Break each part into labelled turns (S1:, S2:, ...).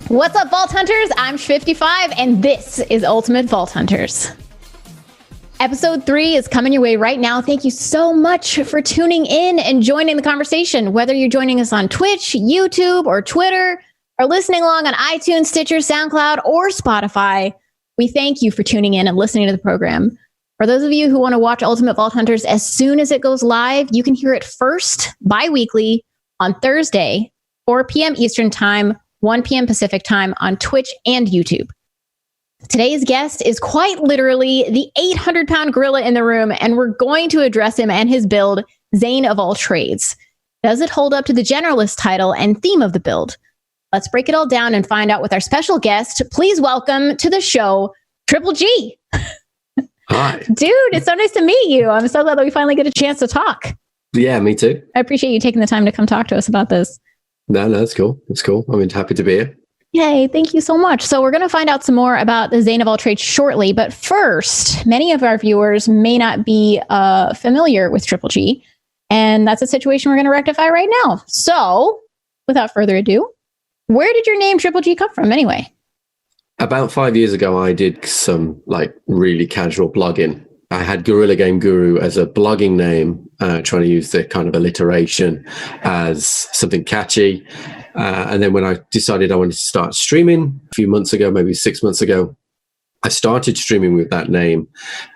S1: What's up, Vault Hunters? I'm 55, and this is Ultimate Vault Hunters. Episode 3 is coming your way right now. Thank you so much for tuning in and joining the conversation. Whether you're joining us on Twitch, YouTube, or Twitter, or listening along on iTunes, Stitcher, SoundCloud, or Spotify, we thank you for tuning in and listening to the program. For those of you who want to watch Ultimate Vault Hunters as soon as it goes live, you can hear it first bi-weekly on Thursday, 4 p.m. Eastern Time, 1 p.m. Pacific Time on Twitch and YouTube. Today's guest is quite literally the 800-pound gorilla in the room, and we're going to address him and his build, Zane of all trades. Does it hold up to the generalist title and theme of the build? Let's break it all down and find out with our special guest. Please welcome to the show, Triple G.
S2: Hi.
S1: Dude, it's so nice to meet you. I'm so glad that we finally get a chance to talk.
S2: Yeah, me too.
S1: I appreciate you taking the time to come talk to us about this.
S2: No, that's cool. It's cool. I'm happy to be here.
S1: Yay, thank you so much. So we're going to find out some more about the Zane of all trades shortly. But first, many of our viewers may not be familiar with Triple G. And that's a situation we're going to rectify right now. So without further ado, where did your name Triple G come from anyway?
S2: About 5 years ago, I did some really casual blogging. I had Gorilla Game Guru as a blogging name, trying to use the kind of alliteration as something catchy. And then when I decided I wanted to start streaming a few months ago, maybe 6 months ago, I started streaming with that name.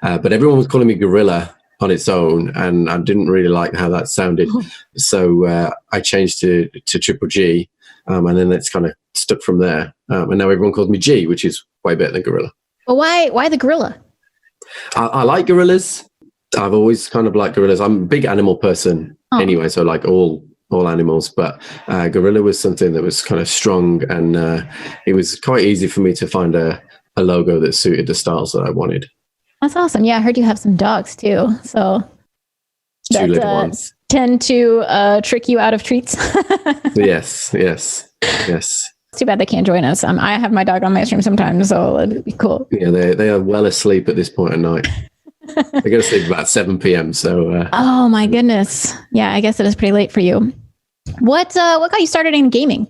S2: But everyone was calling me Gorilla on its own, and I didn't really like how that sounded. So I changed to Triple G, and then it's kind of stuck from there. And now everyone calls me G, which is way better than Gorilla.
S1: Well, why the gorilla?
S2: I like gorillas. I've always kind of liked gorillas. I'm a big animal person anyway, so I like all animals. But gorilla was something that was kind of strong, and it was quite easy for me to find a logo that suited the styles that I wanted.
S1: That's awesome. Yeah, I heard you have some dogs too. So
S2: Two little ones.
S1: Tend to trick you out of treats.
S2: Yes.
S1: It's too bad they can't join us. I have my dog on my stream sometimes, so it'd be cool.
S2: Yeah, they are well asleep at this point at night. They go to sleep about 7 p.m. So.
S1: Oh my goodness! Yeah, I guess it is pretty late for you. What got you started in gaming?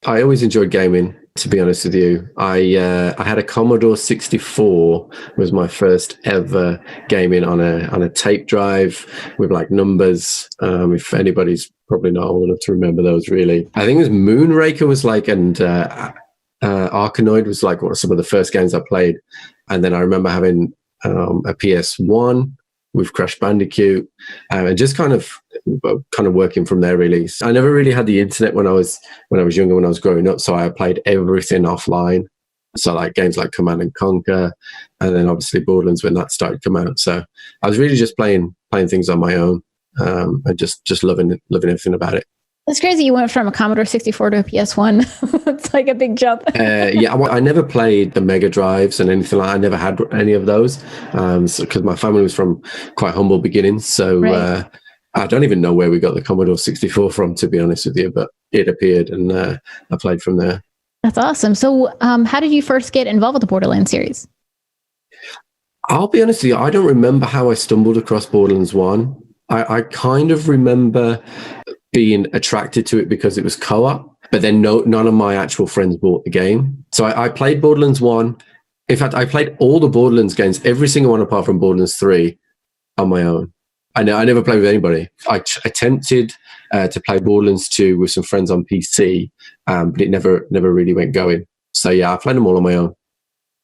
S2: I always enjoyed gaming. To be honest with you, I had a Commodore 64. Was my first ever gaming on a tape drive with numbers. If anybody's probably not old enough to remember those, really. I think it was Moonraker and Arkanoid was what some of the first games I played. And then I remember having a PS1 with Crash Bandicoot, and just kind of working from there, really. I never really had the internet when I was younger, when I was growing up, so I played everything offline. So games like Command and Conquer, and then obviously Borderlands when that started to come out. So I was really just playing things on my own, and just loving everything about it.
S1: That's crazy. You went from a Commodore 64 to a PS1. It's like a big jump.
S2: Yeah, I never played the Mega Drives and anything I never had any of those, because my family was from quite humble beginnings. So right. I don't even know where we got the Commodore 64 from, to be honest with you, but it appeared, and I played from there.
S1: That's awesome. So how did you first get involved with the Borderlands series?
S2: I'll be honest with you, I don't remember how I stumbled across Borderlands 1. I kind of remember being attracted to it because it was co-op, but then none of my actual friends bought the game. So I played Borderlands 1. In fact, I played all the Borderlands games, every single one apart from Borderlands 3, on my own. I never played with anybody. I attempted to play Borderlands 2 with some friends on PC, but it never really went going. So yeah, I played them all on my own.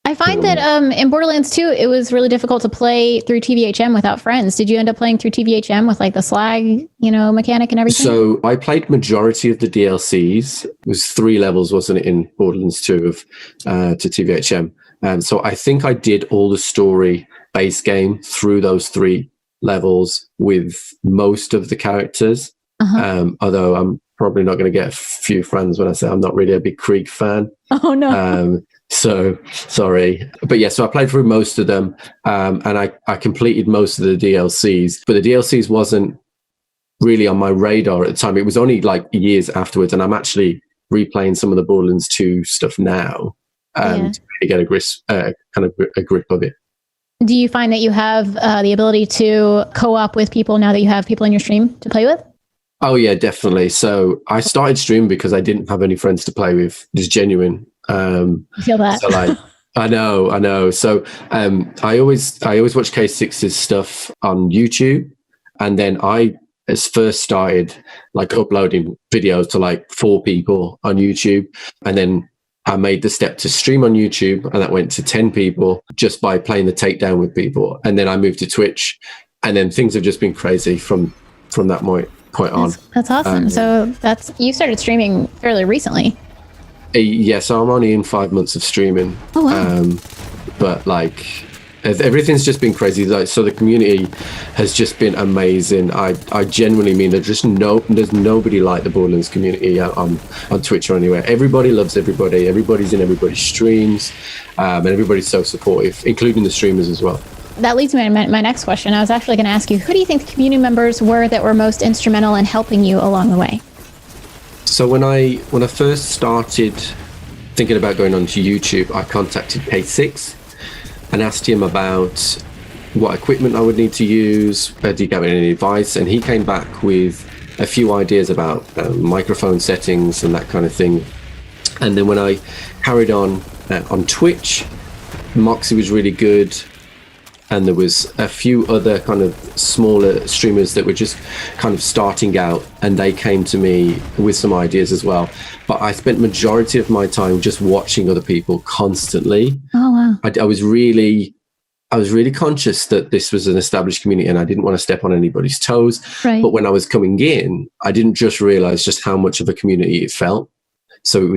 S1: I find that in Borderlands 2, it was really difficult to play through TVHM without friends. Did you end up playing through TVHM with the slag, mechanic and everything?
S2: So I played majority of the DLCs. It was 3 levels, wasn't it, in Borderlands 2 to TVHM. So I think I did all the story base game through those 3 levels with most of the characters. Although I'm probably not going to get a few friends when I say I'm not really a big Krieg fan.
S1: Oh no.
S2: So sorry, but yeah, so I played through most of them, and I completed most of the DLCs, but the DLCs wasn't really on my radar at the time. It was only years afterwards, and I'm actually replaying some of the Borderlands 2 stuff now to get a grip of it.
S1: Do you find that you have the ability to co-op with people now that you have people in your stream to play with?
S2: Oh yeah, definitely. So I started streaming because I didn't have any friends to play with. Just genuine.
S1: I feel that.
S2: So like, I know. So I always watch K6's stuff on YouTube, and then I first started like uploading videos to like 4 people on YouTube, and then I made the step to stream on YouTube, and that went to 10 people just by playing the takedown with people. And then I moved to Twitch, and then things have just been crazy from that point on.
S1: That's awesome. So you started streaming fairly recently.
S2: Yeah, so I'm only in 5 months of streaming.
S1: Oh, wow.
S2: But like everything's just been crazy. Like, so the community has just been amazing. I genuinely mean there's nobody like the Borderlands community on Twitch or anywhere. Everybody loves everybody. Everybody's in everybody's streams, and everybody's so supportive, including the streamers as well.
S1: That leads me to my next question. I was actually going to ask you, who do you think the community members were that were most instrumental in helping you along the way?
S2: So when I first started thinking about going onto YouTube, I contacted K6 and asked him about what equipment I would need to use. Did he give me any advice? And he came back with a few ideas about microphone settings and that kind of thing. And then when I carried on Twitch, Moxie was really good. And there was a few other kind of smaller streamers that were just kind of starting out, and they came to me with some ideas as well. But I spent majority of my time just watching other people constantly.
S1: Oh, wow.
S2: I was really conscious that this was an established community and I didn't want to step on anybody's toes.
S1: Right.
S2: But when I was coming in, I didn't just realize just how much of a community it felt. So it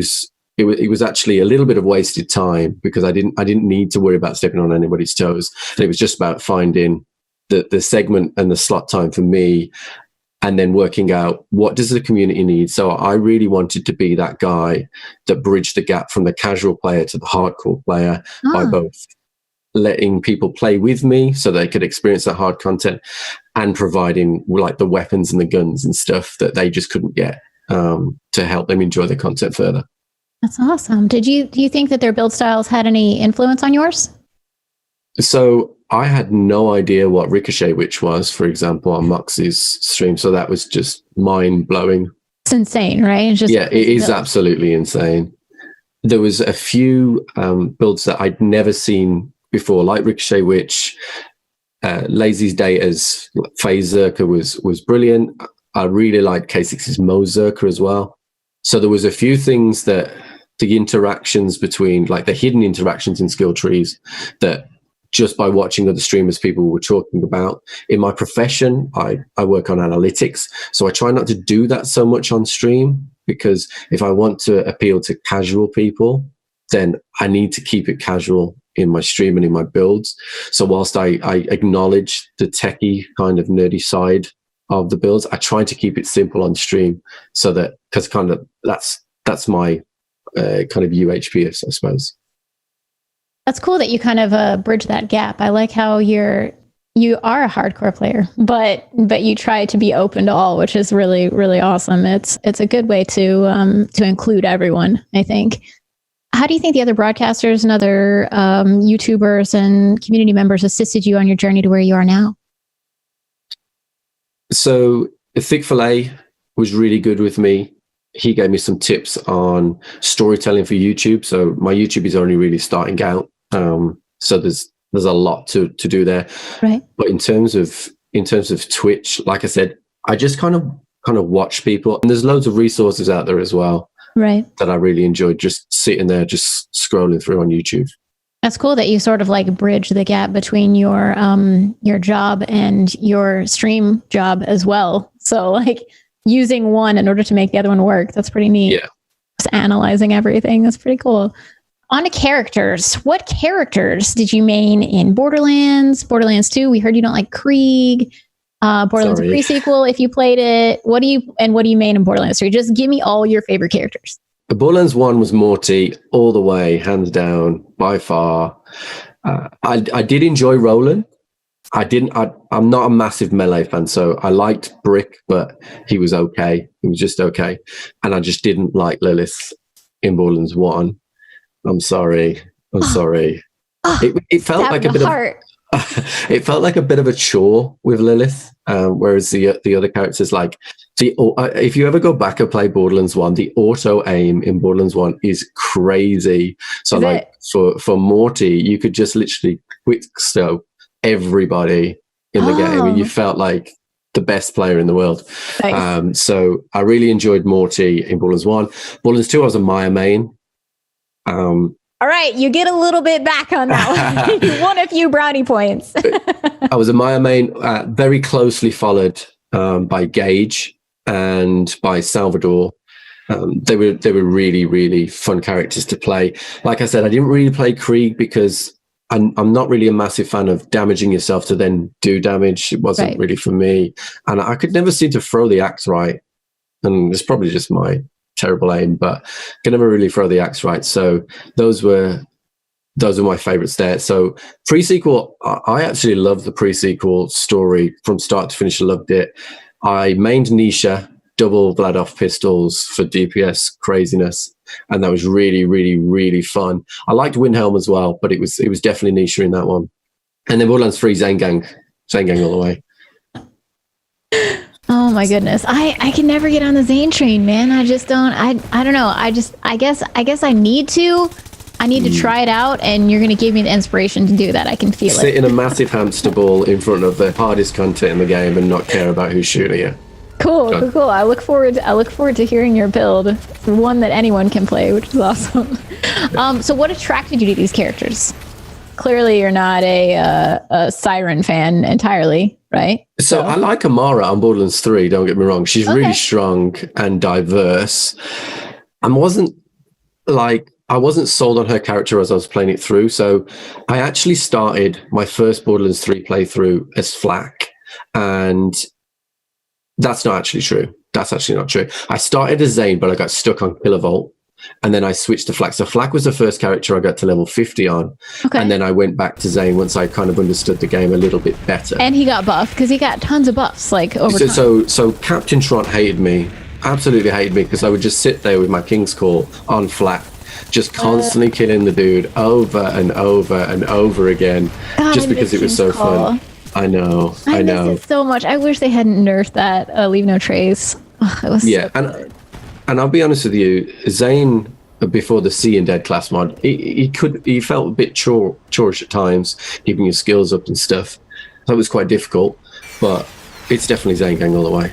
S2: was actually a little bit of wasted time, because I didn't need to worry about stepping on anybody's toes. And it was just about finding the segment and the slot time for me, and then working out what does the community need. So I really wanted to be that guy that bridged the gap from the casual player to the hardcore player by both letting people play with me so they could experience that hard content, and providing like the weapons and the guns and stuff that they just couldn't get to help them enjoy the content further.
S1: That's awesome. Do you think that their build styles had any influence on yours?
S2: So I had no idea what Ricochet Witch was, for example, on Moxie's stream. So that was just mind blowing.
S1: It's insane, right? It's just
S2: it is absolutely insane. There was a few builds that I'd never seen before, like Ricochet Witch. Lazy's Data's Phase Zerker was brilliant. I really liked K6's Mo Zerker as well. So there was a few things that the interactions between, like the hidden interactions in skill trees, that just by watching other streamers, people were talking about. In my profession, I work on analytics, so I try not to do that so much on stream, because if I want to appeal to casual people, then I need to keep it casual in my stream and in my builds. So whilst I acknowledge the techie kind of nerdy side of the builds, I try to keep it simple on stream, so that, because kind of that's my kind of UHP, I suppose.
S1: That's cool that you kind of bridge that gap. I like how you are a hardcore player, but you try to be open to all, which is really, really awesome. It's a good way to include everyone, I think. How do you think the other broadcasters and other YouTubers and community members assisted you on your journey to where you are now? So
S2: Thick Fillet was really good with me. He gave me some tips on storytelling for YouTube. So my YouTube is only really starting out. So there's a lot to do there.
S1: Right.
S2: But in terms of Twitch, like I said, I just kind of watch people, and there's loads of resources out there as well.
S1: Right.
S2: That I really enjoyed, just sitting there, just scrolling through on YouTube.
S1: That's cool that you sort of like bridge the gap between your job and your stream job as well. So like using one in order to make the other one work. That's pretty neat.
S2: Yeah.
S1: Just analyzing everything. That's pretty cool. On to characters. What characters did you main in Borderlands? Borderlands 2, we heard you don't like Krieg. Borderlands pre-sequel, if you played it. What do you main in Borderlands 3? Just give me all your favorite characters.
S2: Borderlands 1 was Morty all the way, hands down, by far. I did enjoy Roland. I'm not a massive Melee fan, so I liked Brick, but he was okay. He was just okay. And I just didn't like Lilith in Borderlands 1. I'm sorry. It felt like a bit it felt like a bit of a chore with Lilith, whereas the other characters like If you ever go back and play Borderlands 1, the auto aim in Borderlands 1 is crazy. So
S1: Is
S2: like for Morty, you could just literally quick scope everybody in the game, and you felt like the best player in the world.
S1: Nice.
S2: So I really enjoyed Morty in Borderlands 1. Borderlands 2, I was a Maya main.
S1: All right, you get a little bit back on that one. You won a few brownie points.
S2: I was a Maya main, very closely followed by Gage and by Salvador. They were really, really fun characters to play. Like I said, I didn't really play Krieg because I'm not really a massive fan of damaging yourself to then do damage. It wasn't really for me. And I could never seem to throw the axe right. And it's probably just my terrible aim, but I could never really throw the axe right. So those were my favorites there. So pre-sequel, I actually loved the pre-sequel story from start to finish. I loved it. I mained Nisha, double Vladoff pistols for DPS craziness, and that was really, really, really fun. I liked Windhelm as well, but it was definitely Nisha in that one. And then Borderlands 3, Zane Gang all the way.
S1: Oh my goodness. I can never get on the Zane train, man. I just don't, I don't know. I guess I need to try it out, and you're going to give me the inspiration to do that. I can feel it.
S2: Sit in a massive hamster ball in front of the hardest content in the game and not care about who's shooting you.
S1: Cool. I look forward to hearing your build. One that anyone can play, which is awesome. So what attracted you to these characters? Clearly you're not a Siren fan entirely, right?
S2: So I like Amara on Borderlands 3, don't get me wrong. She's really strong and diverse. I wasn't sold on her character as I was playing it through. So I actually started my first Borderlands 3 playthrough as Flak, and that's not actually true. That's actually not true. I started as Zane, but I got stuck on Kilovolt, and then I switched to Flak. So Flak was the first character I got to level 50 on. Okay. And then I went back to Zane once I kind of understood the game a little bit better.
S1: And he got buffed because he got tons of buffs like over time.
S2: So Captain Trot hated me, absolutely hated me, because I would just sit there with my King's Call on Flak, just constantly killing the dude over and over and over again, just because it was so fun. I know.
S1: I miss it so much. I wish they hadn't nerfed that Leave No Trace. It was so good.
S2: And I'll be honest with you, Zane, before the See and Dead class mod, he felt a bit chorish at times, keeping his skills up and stuff. So it was quite difficult, but it's definitely Zane Gang all the way.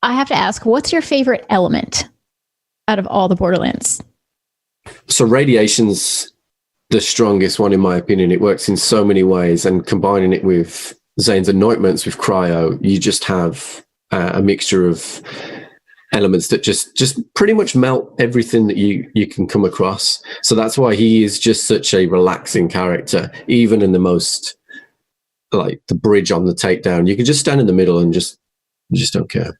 S1: I have to ask, what's your favorite element out of all the Borderlands?
S2: So Radiation's the strongest one in my opinion. It works in so many ways, and combining it with Zane's anointments with Cryo, you just have a mixture of elements that just pretty much melt everything that you can come across. So that's why he is just such a relaxing character, even in the most, like the bridge on the takedown. You can just stand in the middle and you just don't care.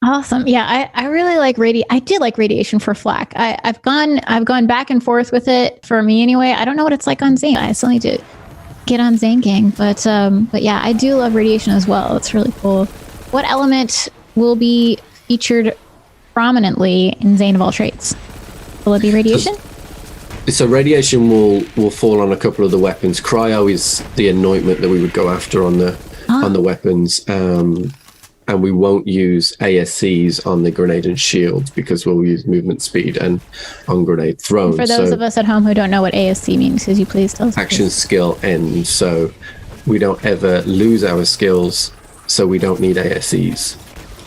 S1: Awesome. Yeah, I really like I did like Radiation for Flak. I've gone back and forth with it for me anyway. I don't know what it's like on Zane. I still need to get on Zane Gang, but yeah, I do love Radiation as well. It's really cool. What element will be featured prominently in Zane of all trades? Will it be Radiation?
S2: So Radiation will fall on a couple of the weapons. Cryo is the anointment that we would go after on the weapons. And we won't use ASCs on the grenade and shield because we'll use movement speed and on grenade thrown.
S1: For those of us at home who don't know what ASC means, could you please tell us?
S2: Action skill end. So we don't ever lose our skills, so we don't need ASCs.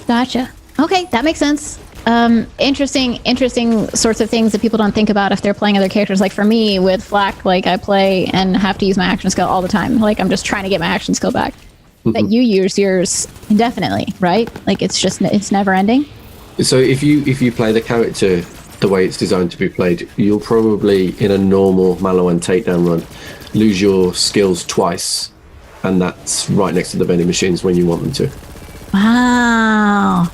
S1: Gotcha. Okay, that makes sense. Interesting sorts of things that people don't think about if they're playing other characters. Like for me with Flak, like I play and have to use my action skill all the time. Like I'm just trying to get my action skill back. That you use yours indefinitely, right? Like it's never ending.
S2: So if you play the character the way it's designed to be played, you'll probably in a normal Maliwan takedown run lose your skills twice, and that's right next to the vending machines when you want them to.
S1: Wow.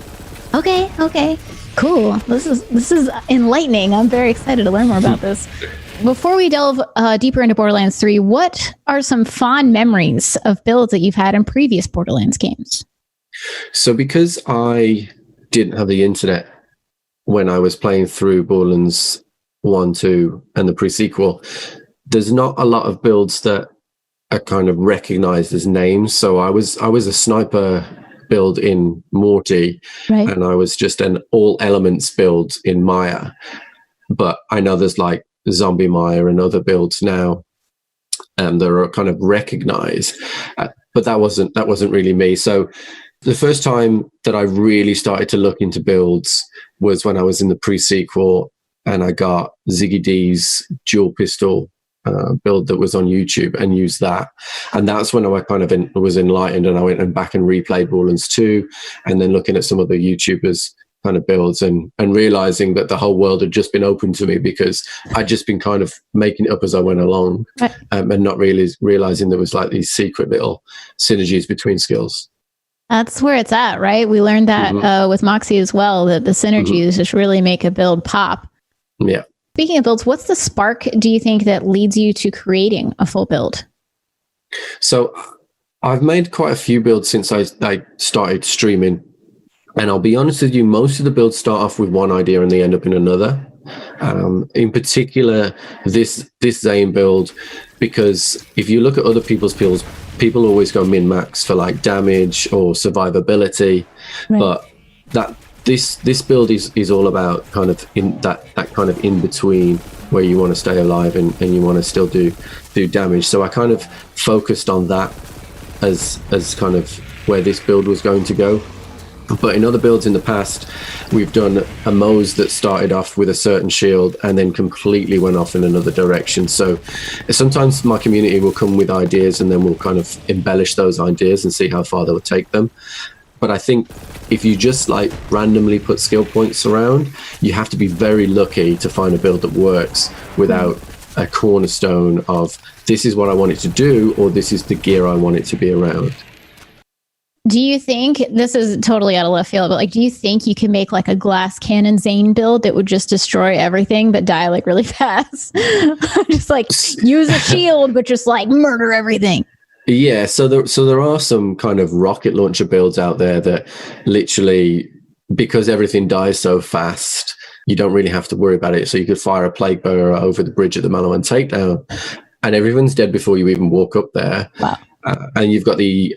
S1: Okay. Cool. This is enlightening. I'm very excited to learn more about this. Before we delve deeper into Borderlands 3, what are some fond memories of builds that you've had in previous Borderlands games?
S2: So because I didn't have the internet when I was playing through Borderlands 1, 2, and the pre-sequel, there's not a lot of builds that are kind of recognized as names. So I was a sniper build in Morty,
S1: Right.
S2: and I was just an all elements build in Maya. But I know there's like Zombie Maya and other builds now that are kind of recognized, but that wasn't really me. So the first time that I really started to look into builds was when I was in the pre-sequel, and I got Ziggy D's dual pistol build that was on YouTube and used that. And that's when I kind of was enlightened, and I went back and replayed Borderlands 2, and then looking at some of the YouTubers kind of builds and realizing that the whole world had just been open to me because I'd just been kind of making it up as I went along, and not really realizing there was like these secret little synergies between skills.
S1: That's where it's at, right? We learned that with Moxie as well, that the synergies just really make a build pop.
S2: Yeah.
S1: Speaking of builds, what's the spark, do you think, that leads you to creating a full build?
S2: So I've made quite a few builds since I started streaming. And I'll be honest with you, most of the builds start off with one idea and they end up in another. In particular, this Zane build, because if you look at other people's builds, people always go min-max for like damage or survivability. Right. But this build is all about kind of in that kind of in between where you want to stay alive and you want to still do damage. So I kind of focused on that as kind of where this build was going to go. But in other builds in the past, we've done a Mose that started off with a certain shield and then completely went off in another direction. So sometimes my community will come with ideas and then we'll kind of embellish those ideas and see how far they'll take them. But I think if you just like randomly put skill points around, you have to be very lucky to find a build that works without a cornerstone of this is what I want it to do, or this is the gear I want it to be around.
S1: Do you think, this is totally out of left field, but like, do you think you can make like a glass cannon Zane build that would just destroy everything but die like really fast? Just like use a shield, but just like murder everything.
S2: Yeah, so there are some kind of rocket launcher builds out there that literally, because everything dies so fast, you don't really have to worry about it. So you could fire a plague bearer over the bridge at the Malawan takedown, and everyone's dead before you even walk up there.
S1: Wow.
S2: And you've got the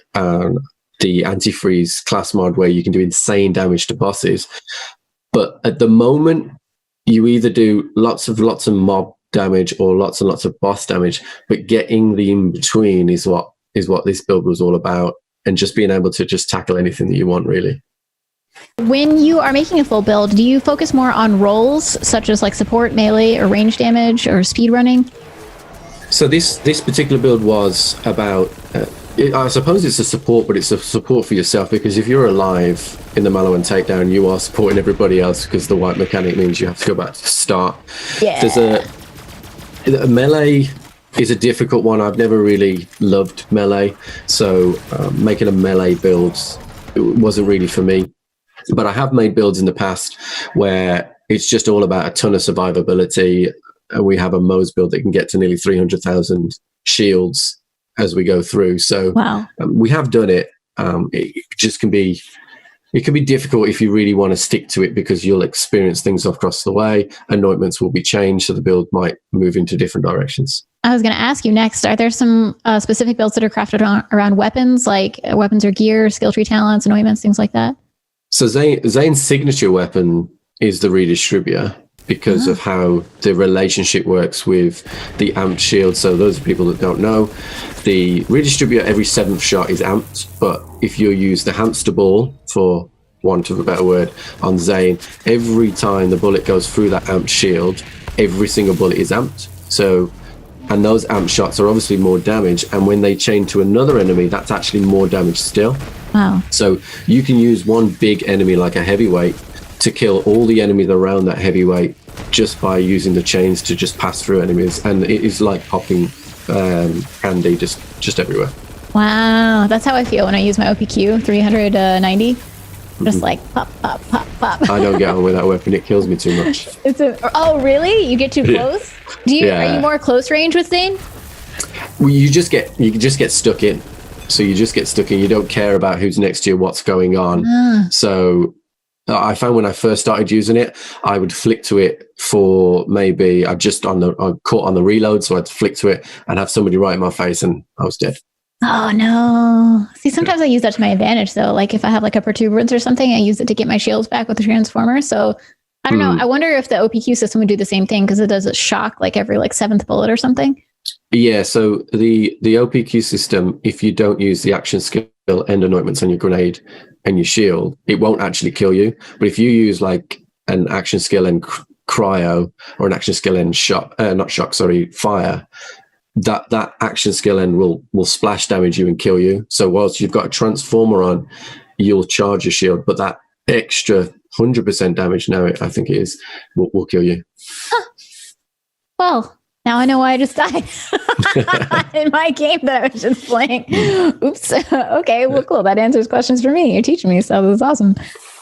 S2: antifreeze class mod where you can do insane damage to bosses. But at the moment, you either do lots of mob damage or lots and lots of boss damage, but getting the in-between is what this build was all about, and just being able to just tackle anything that you want, really.
S1: When you are making a full build, do you focus more on roles, such as like support, melee, or range damage, or speed running? So
S2: this particular build was about... I suppose it's a support, but it's a support for yourself, because if you're alive in the Malawan takedown, you are supporting everybody else, because the white mechanic means you have to go back to the start.
S1: Yeah.
S2: There's a melee is a difficult one. I've never really loved melee, so making a melee build wasn't really for me. But I have made builds in the past where it's just all about a ton of survivability. We have a Mose build that can get to nearly 300,000 shields as we go through. So wow. We have done it. It just can be difficult if you really want to stick to it, because you'll experience things across the way. Anointments will be changed, so the build might move into different directions.
S1: I was going to ask you next, are there some specific builds that are crafted around weapons, like weapons or gear, skill tree talents, anointments, things like that?
S2: So Zane's signature weapon is the redistributor, because of how the relationship works with the amped shield. So those are people that don't know, the redistributor every 7th shot is amped, but if you use the hamster ball, for want of a better word, on Zane, every time the bullet goes through that amped shield, every single bullet is amped. So, and those amped shots are obviously more damage, and when they chain to another enemy, that's actually more damage still.
S1: Wow.
S2: So you can use one big enemy like a heavyweight to kill all the enemies around that heavyweight just by using the chains to just pass through enemies, and it is like popping candy just everywhere.
S1: Wow, that's how I feel when I use my OPQ 390. Just like pop, pop, pop, pop.
S2: I don't get on with that weapon; it kills me too much.
S1: Oh, really? You get too close? Are you more close range with Zane?
S2: Well, you just get stuck in. So you just get stuck in. You don't care about who's next to you, what's going on. So I found when I first started using it, I would flick to it for maybe I caught on the reload, so I'd flick to it and have somebody right in my face, and I was dead.
S1: Oh no. See, sometimes I use that to my advantage though. Like if I have like a protuberance or something, I use it to get my shields back with the transformer. So I don't know. I wonder if the OPQ system would do the same thing because it does a shock like every like seventh bullet or something.
S2: Yeah, so the OPQ system, if you don't use the action skill end anointments on your grenade and your shield, it won't actually kill you. But if you use like an action skill and cryo or an action skill and fire, that action skill end will splash damage you and kill you. So whilst you've got a transformer on, you'll charge your shield, but that extra 100% damage now, I think it is, will kill you.
S1: Huh. Well, now I know why I just died in my game that I was just playing. Oops. Okay, well, cool. That answers questions for me. You're teaching me, so this is awesome.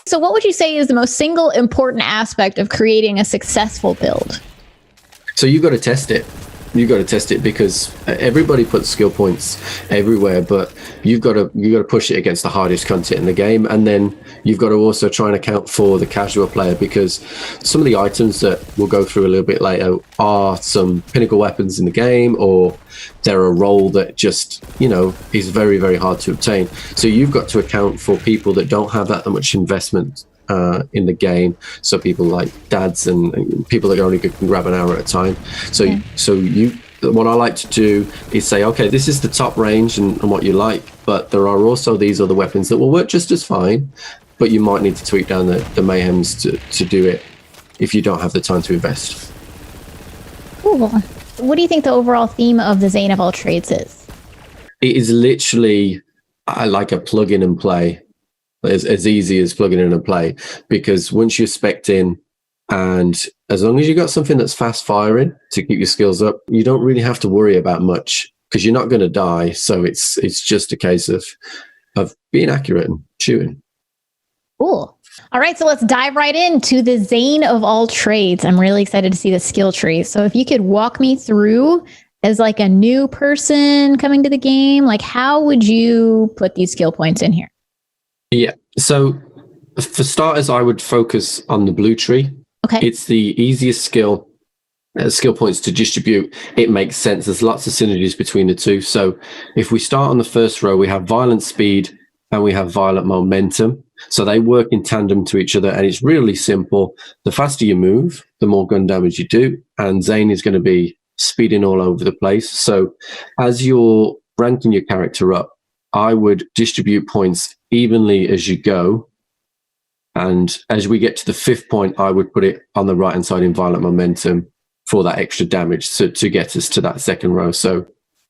S1: So what would you say is the most single important aspect of creating a successful build?
S2: So you've got to test it. You've got to test it because everybody puts skill points everywhere, but you've got to push it against the hardest content in the game, and then you've got to also try and account for the casual player, because some of the items that we'll go through a little bit later are some pinnacle weapons in the game, or they're a role that just, is very, very hard to obtain. So you've got to account for people that don't have that much investment in the game, so people like dads and people that only can grab an hour at a time. So what I like to do is say, okay, this is the top range and what you like, but there are also these other weapons that will work just as fine, but you might need to tweak down the mayhems to do it if you don't have the time to invest.
S1: Cool. What do you think the overall theme of the Zane of all trades is?
S2: It is literally like a plug in and play. As easy as plugging in and play, because once you're spec'd in, and as long as you got something that's fast firing to keep your skills up, you don't really have to worry about much because you're not going to die. So it's just a case of being accurate and shooting.
S1: Cool. All right, so let's dive right into the Zane of all trades. I'm really excited to see the skill tree. So if you could walk me through as like a new person coming to the game, like how would you put these skill points in here?
S2: Yeah. So for starters, I would focus on the blue tree.
S1: Okay.
S2: It's the easiest skill points to distribute. It makes sense. There's lots of synergies between the two. So if we start on the first row, we have violent speed and we have violent momentum. So they work in tandem to each other, and it's really simple. The faster you move, the more gun damage you do. And Zane is going to be speeding all over the place. So as you're ranking your character up, I would distribute points evenly as you go. And as we get to the 5th point, I would put it on the right-hand side in violent momentum for that extra damage to get us to that second row. So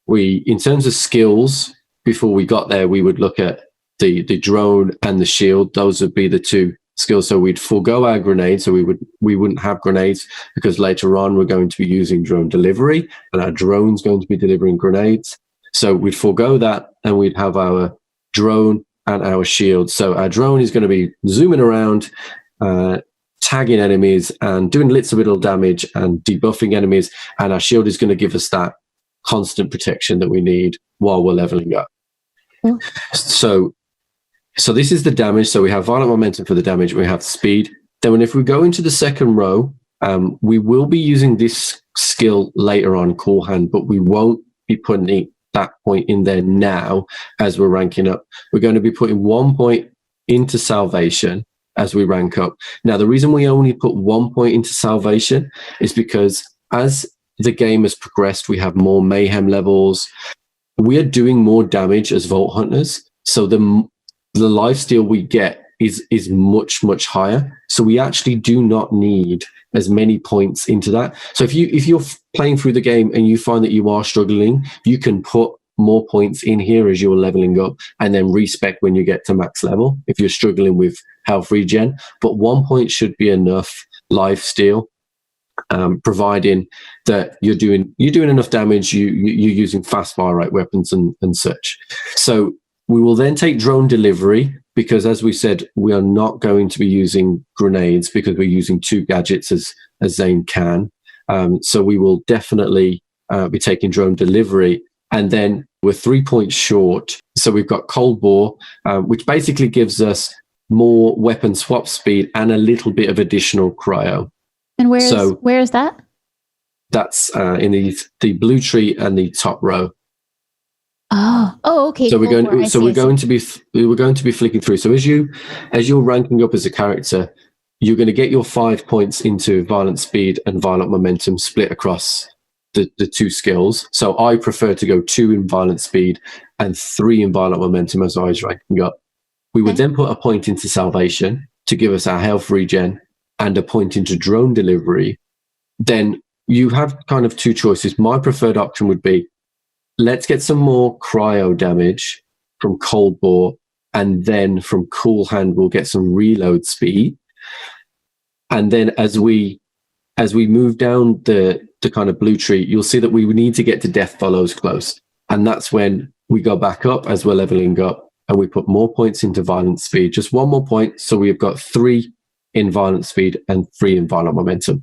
S2: in terms of skills, before we got there, we would look at the drone and the shield. Those would be the two skills. So we'd forego our grenades. So we wouldn't have grenades because later on we're going to be using drone delivery and our drone's going to be delivering grenades. So we'd forego that and we'd have our drone and our shield. So our drone is going to be zooming around, tagging enemies and doing little damage and debuffing enemies. And our shield is going to give us that constant protection that we need while we're leveling up. Mm. So this is the damage. So we have violent momentum for the damage. We have speed. Then if we go into the second row, we will be using this skill later on, Core Hand, but we won't be putting that point in there now as we're ranking up. We're going to be putting 1 point into salvation as we rank up. Now, the reason we only put 1 point into salvation is because as the game has progressed, we have more mayhem levels. We are doing more damage as Vault Hunters. So the lifesteal we get is much, much higher. So we actually do not need as many points into that. So if you're playing through the game and you find that you are struggling, you can put more points in here as you're leveling up and then respec when you get to max level if you're struggling with health regen. But 1 point should be enough life steal, providing that you're doing enough damage, you're using fast fire rate weapons and such. So we will then take drone delivery, because as we said, we are not going to be using grenades because we're using 2 gadgets as Zane can. So we will definitely be taking drone delivery. And then we're 3 points short. So we've got Cold Bore, which basically gives us more weapon swap speed and a little bit of additional cryo.
S1: And where is that?
S2: That's in the blue tree and the top row.
S1: Okay.
S2: So we're
S1: Cool.
S2: going. So we're going to be. We're going to be flicking through. So as you're ranking up as a character, you're going to get your 5 points into violent speed and violent momentum split across the two skills. So I prefer to go 2 in violent speed and 3 in violent momentum as I was ranking up. We would then put a point into salvation to give us our health regen and a point into drone delivery. Then you have kind of 2 choices. My preferred option would be, let's get some more cryo damage from Cold Bore, and then from Cool Hand, we'll get some reload speed. And then as we move down the kind of blue tree, you'll see that we need to get to Death Follows Close. And that's when we go back up as we're leveling up, and we put more points into violent speed, just 1 more point. So we've got 3 in violent speed and 3 in violent momentum.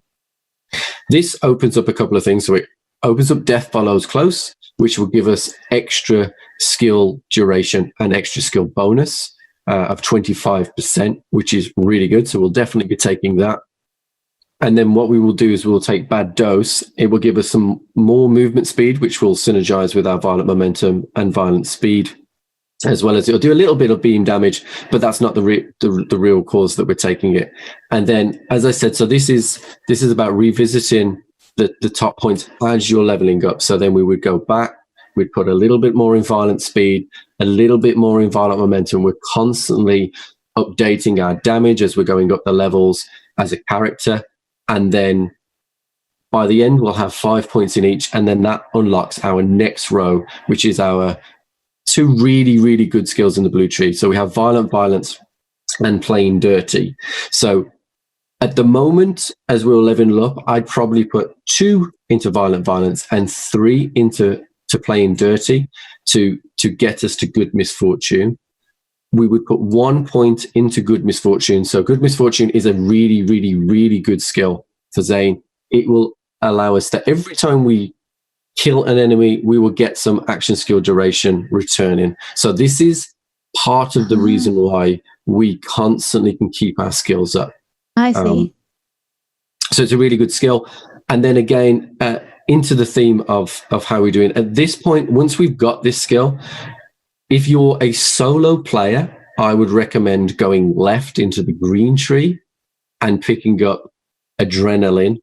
S2: This opens up a couple of things. So it opens up Death Follows Close, which will give us extra skill duration and extra skill bonus of 25%, which is really good. So we'll definitely be taking that. And then what we will do is we'll take Bad Dose. It will give us some more movement speed, which will synergize with our violent momentum and violent speed, as well as it'll do a little bit of beam damage, but that's not the real cause that we're taking it. And then, as I said, so this is about revisiting the top points as you're leveling up. So then we would go back, we'd put a little bit more in violent speed, a little bit more in violent momentum. We're constantly updating our damage as we're going up the levels as a character. And then by the end, we'll have 5 points in each. And then that unlocks our next row, which is our 2 really, really good skills in the blue tree. So we have Violent Violence and Playing Dirty. So at the moment, as we're leveling up, I'd probably put 2 into Violent Violence and 3 into Playing Dirty to get us to Good Misfortune. We would put 1 point into Good Misfortune. So Good Misfortune is a really, really, really good skill for Zane. It will allow us to, every time we kill an enemy, we will get some action skill duration returning. So this is part of the reason why we constantly can keep our skills up.
S1: I see.
S2: So it's a really good skill. And then again, into the theme of how we're doing. At this point, once we've got this skill, if you're a solo player, I would recommend going left into the green tree and picking up Adrenaline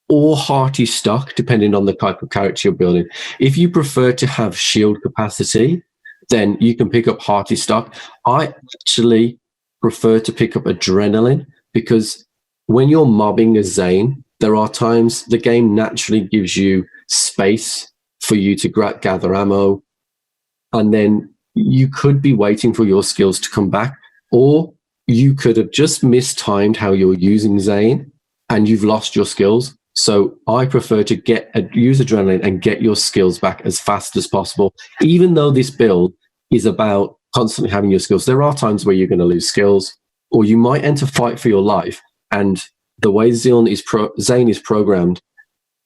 S2: or Hearty Stock, depending on the type of character you're building. If you prefer to have shield capacity, then you can pick up Hearty Stock. I actually prefer to pick up Adrenaline because when you're mobbing a Zane, there are times the game naturally gives you space for you to gather ammo, and then you could be waiting for your skills to come back, or you could have just mistimed how you're using Zane and you've lost your skills. So I prefer to use Adrenaline and get your skills back as fast as possible. Even though this build is about constantly having your skills, there are times where you're going to lose skills, or you might enter fight for your life. And the way Zane is programmed,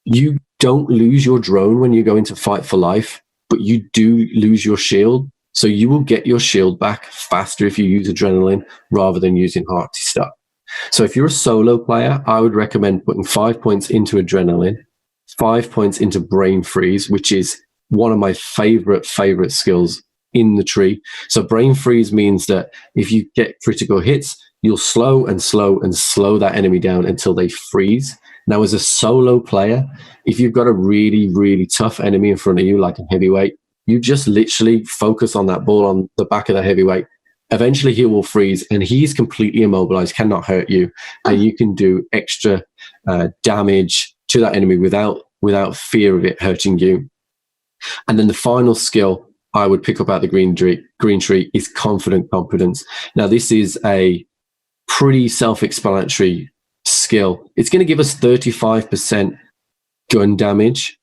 S2: you don't lose your drone when you go into fight for life, but you do lose your shield. So you will get your shield back faster if you use Adrenaline rather than using Hearty Stock. So if you're a solo player, I would recommend putting 5 points into Adrenaline, 5 points into Brain Freeze, which is one of my favorite skills in the tree. So Brain Freeze means that if you get critical hits, you'll slow that enemy down until they freeze. Now, as a solo player, if you've got a really, really tough enemy in front of you, like a heavyweight, you just literally focus on that ball on the back of the heavyweight. Eventually he will freeze and he's completely immobilized, cannot hurt you. And you can do extra damage to that enemy without fear of it hurting you. And then the final skill I would pick up out the green tree is Confident Competence. Now, this is a pretty self-explanatory skill. It's going to give us 35% gun damage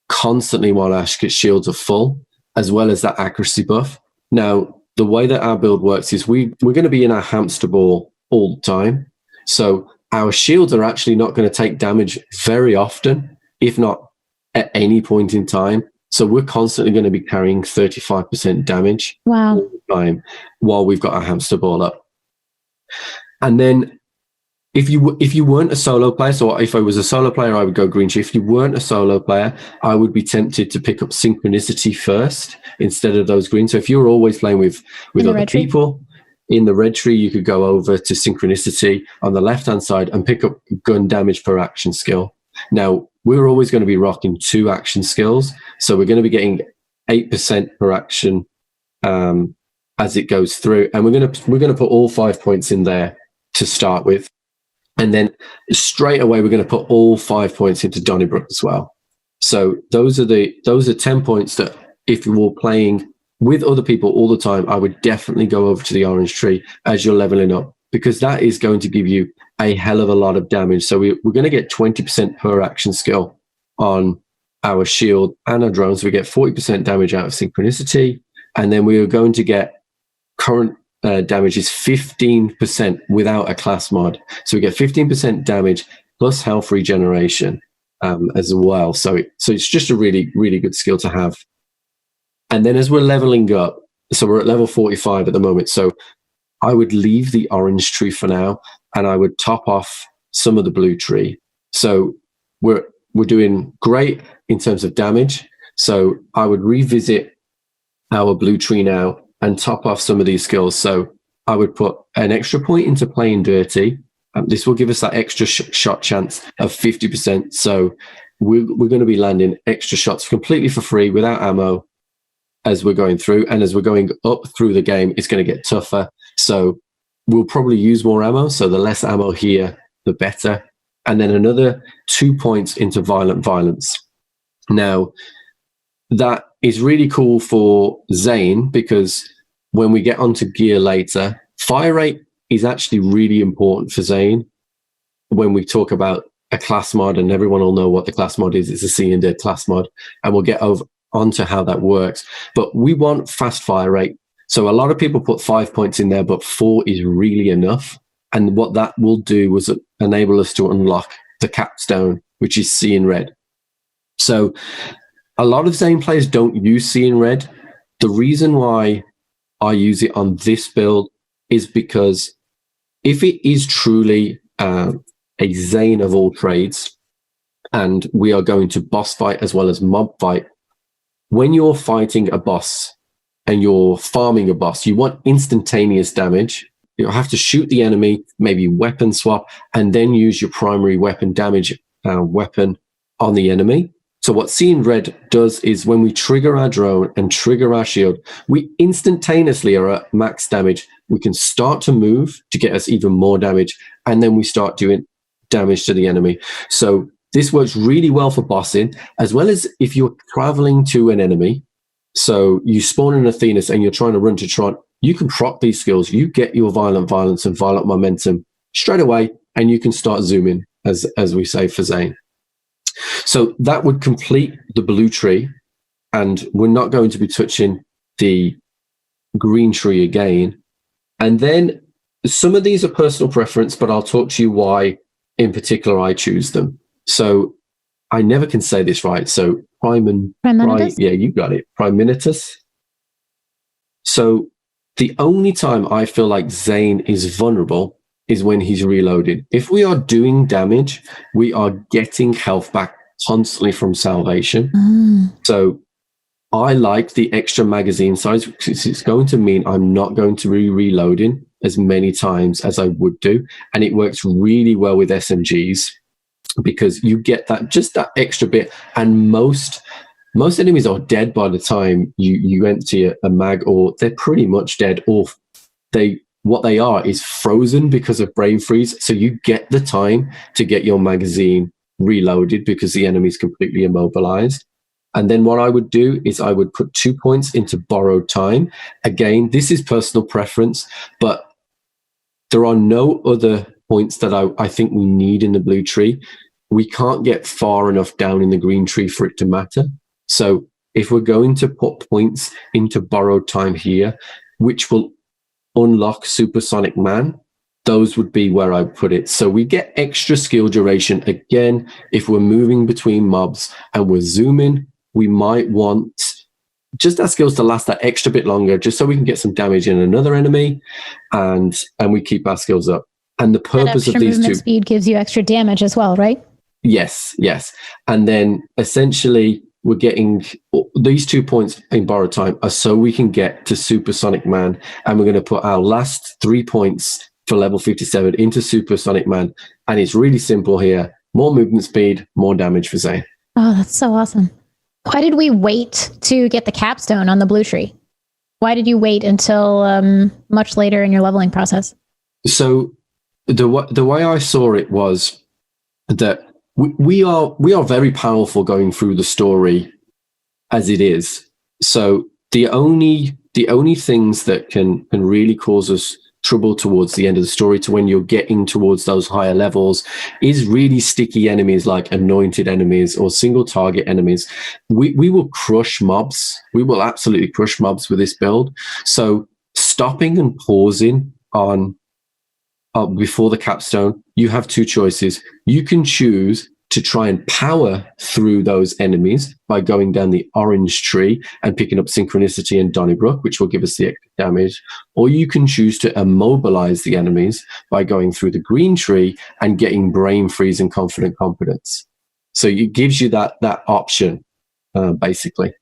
S2: constantly while our shields are full, as well as that accuracy buff. Now, the way that our build works is we're going to be in our hamster ball all the time. So our shields are actually not going to take damage very often, if not at any point in time. So we're constantly going to be carrying 35% damage all the time while we've got our hamster ball up. And then if you weren't a solo player, so if I was a solo player, I would go green tree. If you weren't a solo player, I would be tempted to pick up synchronicity first instead of those greens. So if you're always playing with other people in the red tree, you could go over to synchronicity on the left-hand side and pick up gun damage per action skill. Now, we're always going to be rocking 2 action skills, so we're going to be getting 8% per action as it goes through, and we're going to put all 5 points in there to start with. And then straight away, we're going to put all 5 points into Donnybrook as well. So those are 10 points that if you were playing with other people all the time, I would definitely go over to the orange tree as you're leveling up, because that is going to give you a hell of a lot of damage. So we're going to get 20% per action skill on our shield and our drones. We get 40% damage out of synchronicity. And then we are going to get current damage is 15% without a class mod. So we get 15% damage plus health regeneration as well. So it's just a really, really good skill to have. And then as we're leveling up, so we're at level 45 at the moment. So I would leave the orange tree for now, and I would top off some of the blue tree. So we're doing great in terms of damage. So I would revisit our blue tree now and top off some of these skills. So I would put an extra point into playing dirty. This will give us that extra shot chance of 50%. So we're going to be landing extra shots completely for free without ammo as we're going through. And as we're going up through the game, it's going to get tougher. So we'll probably use more ammo. So the less ammo here, the better. And then another 2 points into violent violence. Now, that is really cool for Zane, because when we get onto gear later, fire rate is actually really important for Zane when we talk about a class mod, and everyone will know what the class mod is. It's a C and D class mod, and we'll get onto how that works. But we want fast fire rate. So a lot of people put 5 points in there, but 4 is really enough. And what that will do was enable us to unlock the capstone, which is C in red. So a lot of Zane players don't use C in red. The reason why I use it on this build is because if it is truly a Zane of all trades, and we are going to boss fight as well as mob fight, when you're fighting a boss and you're farming a boss, you want instantaneous damage. You'll have to shoot the enemy, maybe weapon swap, and then use your primary weapon damage weapon on the enemy. So what C in red does is when we trigger our drone and trigger our shield, we instantaneously are at max damage. We can start to move to get us even more damage, and then we start doing damage to the enemy. So this works really well for bossing, as well as if you're traveling to an enemy. So you spawn in Athenas and you're trying to run to Tron, you can proc these skills. You get your violent violence and violent momentum straight away, and you can start zooming, as we say for Zane. So that would complete the blue tree, and we're not going to be touching the green tree again. And then some of these are personal preference, but I'll talk to you why in particular I choose them. So I never can say this right. So
S1: Priminitus?
S2: Yeah, you got it. Priminitus. So the only time I feel like Zane is vulnerable is when he's reloaded. If we are doing damage, we are getting health back constantly from salvation. So I like the extra magazine size, because it's going to mean I'm not going to be reloading as many times as I would do. And it works really well with SMGs, because you get that extra bit, and most enemies are dead by the time you empty a mag, or they're pretty much dead, or what they are is frozen because of brain freeze. So you get the time to get your magazine reloaded because the enemy's completely immobilized. And then what I would do is I would put 2 points into borrowed time. Again, this is personal preference, but there are no other points that I think we need in the blue tree. We can't get far enough down in the green tree for it to matter. So if we're going to put points into borrowed time here, which will unlock Supersonic Man, those would be where I put it. So we get extra skill duration. Again, if we're moving between mobs and we're zooming, we might want just our skills to last that extra bit longer, just so we can get some damage in another enemy, and we keep our skills up. And the
S1: That
S2: purpose
S1: extra
S2: of these
S1: movement
S2: two,
S1: speed gives you extra damage as well, right?
S2: yes, yes. And then essentially we're getting these 2 points in borrowed time are so we can get to Supersonic Man, and we're going to put our last 3 points for level 57 into Supersonic Man. And it's really simple here. More movement speed, more damage for Zane.
S1: Oh, that's so awesome. Why did we wait to get the capstone on the blue tree? Why did you wait until much later in your leveling process?
S2: So the way I saw it was that we are very powerful going through the story as it is. So the only things that can really cause us trouble towards the end of the story, to when you're getting towards those higher levels, is really sticky enemies like anointed enemies or single target enemies. We will crush mobs. We will absolutely crush mobs with this build. So stopping and pausing on before the capstone, you have two choices. You can choose to try and power through those enemies by going down the orange tree and picking up Synchronicity and Donnybrook, which will give us the extra damage. Or you can choose to immobilize the enemies by going through the green tree and getting Brain Freeze and Confident Competence. So it gives you that option, basically.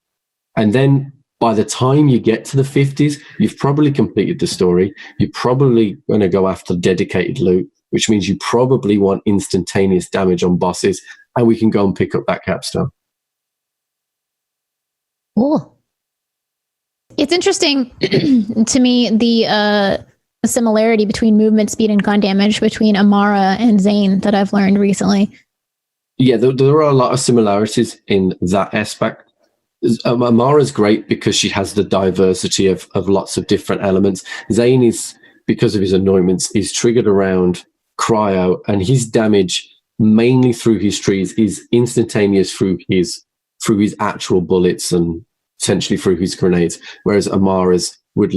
S2: And then by the time you get to the 50s, you've probably completed the story. You're probably going to go after dedicated loot, which means you probably want instantaneous damage on bosses, and we can go and pick up that capstone.
S1: Cool. It's interesting to me, the similarity between movement speed and gun damage between Amara and Zane that I've learned recently.
S2: Yeah, there are a lot of similarities in that aspect. Amara's great because she has the diversity of lots of different elements. Zane is, because of his anointments, is triggered around cryo, and his damage mainly through his trees is instantaneous through his actual bullets and essentially through his grenades, whereas Amara's would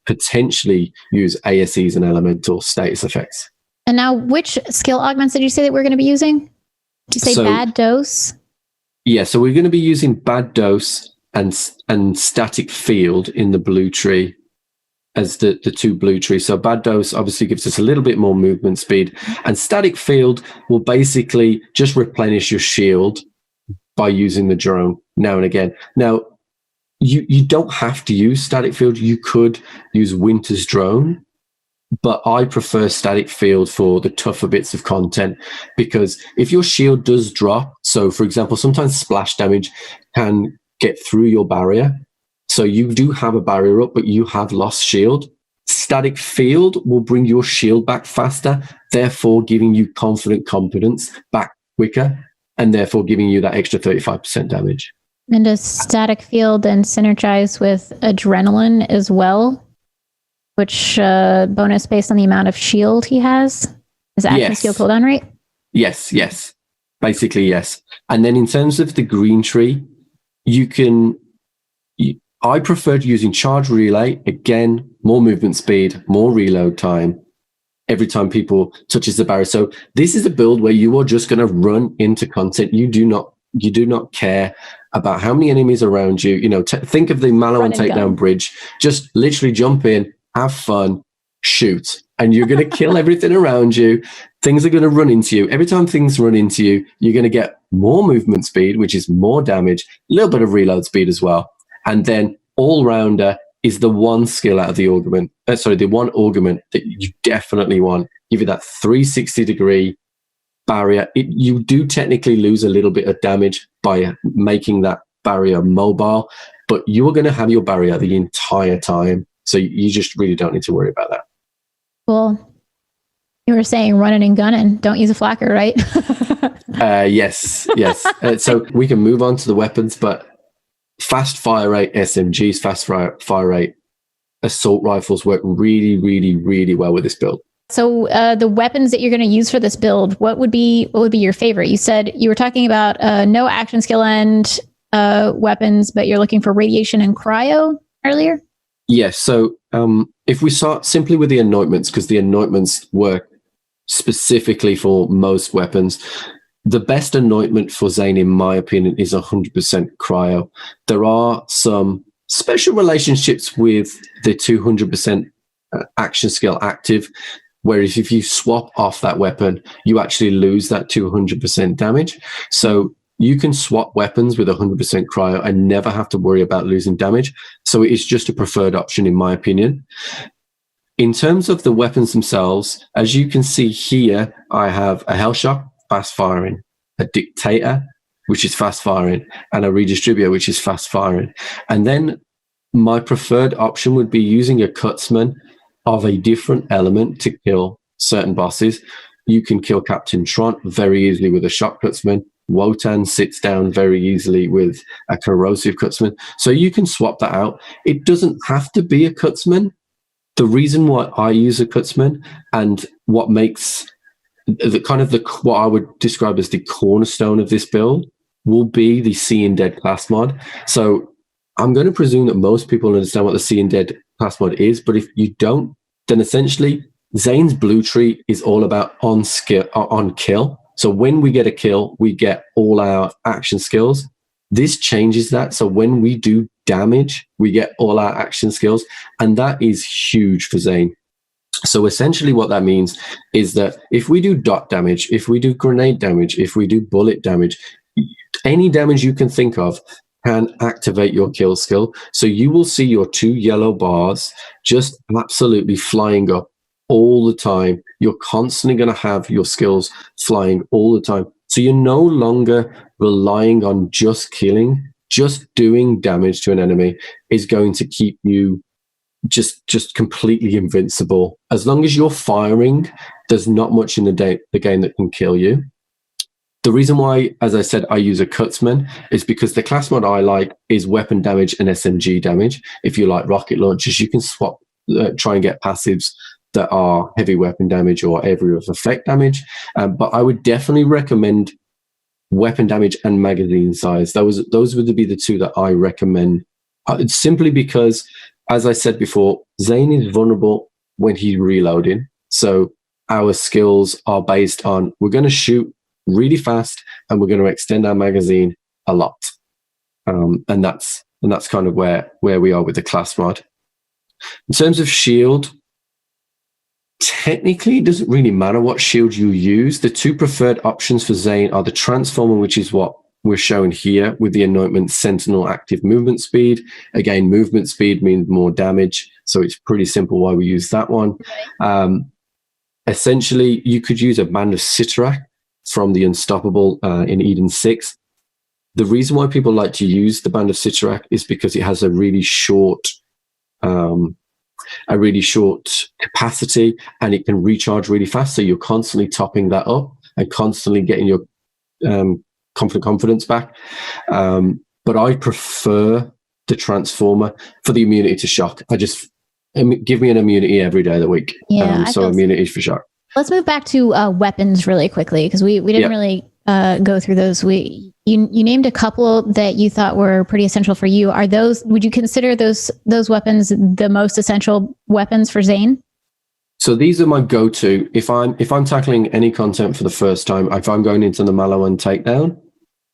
S2: potentially use ASEs and elemental status effects.
S1: And now, which skill augments did you say that we're going to be using? Did you say bad dose?
S2: Yeah, so we're going to be using Bad Dose and Static Field in the blue tree as the two blue trees. So Bad Dose obviously gives us a little bit more movement speed, and Static Field will basically just replenish your shield by using the drone now and again. Now, you don't have to use Static Field. You could use Winter's Drone, but I prefer Static Field for the tougher bits of content, because if your shield does drop, so for example, sometimes splash damage can get through your barrier. So you do have a barrier up, but you have lost shield. Static Field will bring your shield back faster, therefore giving you Confident Competence back quicker, and therefore giving you that extra 35% damage.
S1: And does Static Field then synergize with Adrenaline as well? Which bonus based on the amount of shield he has? Is action skill cooldown rate?
S2: Yes. Basically, yes. And then in terms of the green tree, I preferred using Charge Relay. Again, more movement speed, more reload time every time people touches the barrier. So this is a build where you are just going to run into content. You do not care about how many enemies around you. Think of the Malawan takedown bridge. Just literally jump in, have fun, shoot, and you're going to kill everything around you. Things are going to run into you. Every time things run into you, you're going to get more movement speed, which is more damage, a little bit of reload speed as well. And then all-rounder is the one skill out of the augment. The one augment that you definitely want. Give you that 360-degree barrier. You do technically lose a little bit of damage by making that barrier mobile, but you're going to have your barrier the entire time. So you just really don't need to worry about that.
S1: Well, you were saying running and gunning. Don't use a flacker, right?
S2: Yes. So we can move on to the weapons, but fast fire rate SMGs, fast fire rate assault rifles work really, really, really well with this build.
S1: So the weapons that you're going to use for this build, what would be your favorite? You said you were talking about no action skill end weapons, but you're looking for radiation and cryo earlier?
S2: Yes. So if we start simply with the anointments, because the anointments work specifically for most weapons, the best anointment for Zane, in my opinion, is 100% cryo. There are some special relationships with the 200% action skill active. Whereas if you swap off that weapon, you actually lose that 200% damage. So you can swap weapons with 100% cryo and never have to worry about losing damage. So it is just a preferred option, in my opinion. In terms of the weapons themselves, as you can see here, I have a Hell Shock, fast firing, a Dictator, which is fast firing, and a Redistributor, which is fast firing. And then my preferred option would be using a Cutsman of a different element to kill certain bosses. You can kill Captain Trant very easily with a Shock Cutsman. Wotan sits down very easily with a Corrosive Cutsman. So you can swap that out. It doesn't have to be a Cutsman. The reason why I use a Cutsman and what makes what I would describe as the cornerstone of this build will be the Seeing Dead class mod. So I'm going to presume that most people understand what the Seeing Dead class mod is, but if you don't, then essentially Zane's blue tree is all about on kill. So when we get a kill, we get all our action skills. This changes that. So when we do damage, we get all our action skills, and that is huge for Zane. So essentially what that means is that if we do dot damage, if we do grenade damage, if we do bullet damage, any damage you can think of can activate your kill skill. So you will see your 2 yellow bars just absolutely flying up all the time. You're constantly going to have your skills flying all the time. So you're no longer relying on just killing. Just doing damage to an enemy is going to keep you just completely invincible. As long as you're firing, there's not much in the game that can kill you. The reason why, as I said, I use a Cutsman is because the class mod I like is weapon damage and SMG damage. If you like rocket launchers, you can swap, try and get passives that are heavy weapon damage or area of effect damage. But I would definitely recommend weapon damage and magazine size. Those would be the two that I recommend. Simply because, as I said before, Zane is vulnerable when he's reloading. So our skills are based on, we're going to shoot really fast and we're going to extend our magazine a lot. And that's kind of where we are with the class mod. In terms of shield, technically it doesn't really matter what shield you use. The 2 preferred options for Zane are the Transformer, which is what we're showing here with the Anointment Sentinel active movement speed. Again, movement speed means more damage, so it's pretty simple why we use that one. Essentially, you could use a Band of Sitarak from the Unstoppable in Eden 6. The reason why people like to use the Band of Sitarak is because it has a really short capacity, and it can recharge really fast. So you're constantly topping that up and constantly getting your confidence back. But I prefer the Transformer for the immunity to shock. Give me an immunity every day of the week.
S1: Yeah,
S2: so immunity for shock.
S1: Let's move back to weapons really quickly, because we didn't really go through those. You named a couple that you thought were pretty essential for you. Would you consider those weapons the most essential weapons for Zane?
S2: So these are my go-to. If I'm tackling any content for the first time, if I'm going into the Malawan takedown,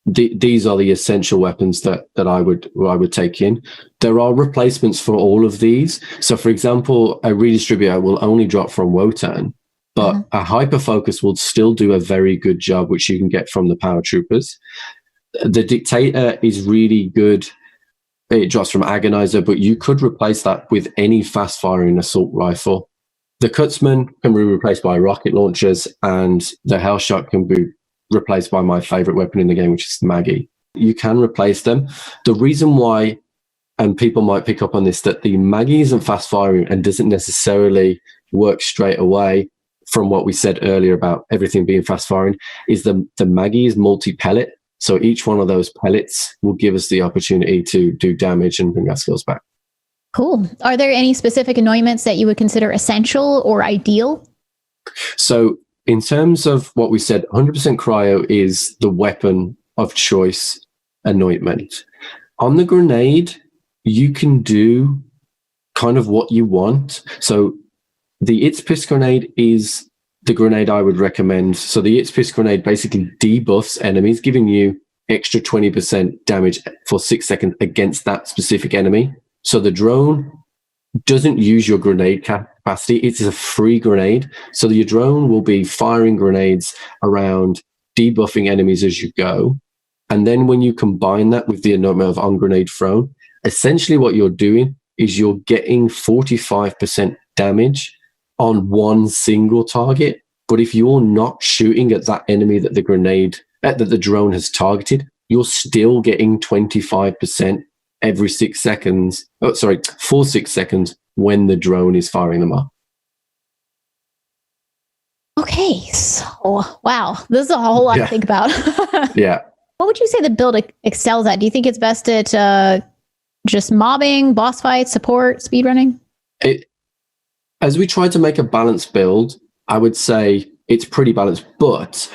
S2: these are the essential weapons that I would take in. There are replacements for all of these. So for example, a Redistributor will only drop from Wotan, but a Hyper Focus will still do a very good job, which you can get from the Power Troopers. The Dictator is really good. It drops from Agonizer, but you could replace that with any fast-firing assault rifle. The Cutsman can be replaced by rocket launchers, and the Hell Shock can be replaced by my favorite weapon in the game, which is the Maggie. You can replace them. The reason why, and people might pick up on this, that the Maggie isn't fast-firing and doesn't necessarily work straight away from what we said earlier about everything being fast-firing, is the Maggie is multi-pellet. So each one of those pellets will give us the opportunity to do damage and bring our skills back.
S1: Cool. Are there any specific anointments that you would consider essential or ideal?
S2: So in terms of what we said, 100% cryo is the weapon of choice anointment. On the grenade, you can do kind of what you want. So the It's Piss grenade is the grenade I would recommend. So the It's Piss grenade basically debuffs enemies, giving you extra 20% damage for 6 seconds against that specific enemy. So the drone doesn't use your grenade capacity. It's a free grenade. So your drone will be firing grenades around, debuffing enemies as you go. And then when you combine that with the amount of on-grenade thrown, essentially what you're doing is you're getting 45% damage on one single target. But if you're not shooting at that enemy that that the drone has targeted, you're still getting 25% every 6 seconds. Oh, sorry, for 6 seconds when the drone is firing them up.
S1: Okay, so wow, this is a whole lot to think about.
S2: Yeah.
S1: What would you say the build excels at? Do you think it's best at just mobbing, boss fights, support, speedrunning?
S2: As we try to make a balanced build, I would say it's pretty balanced, but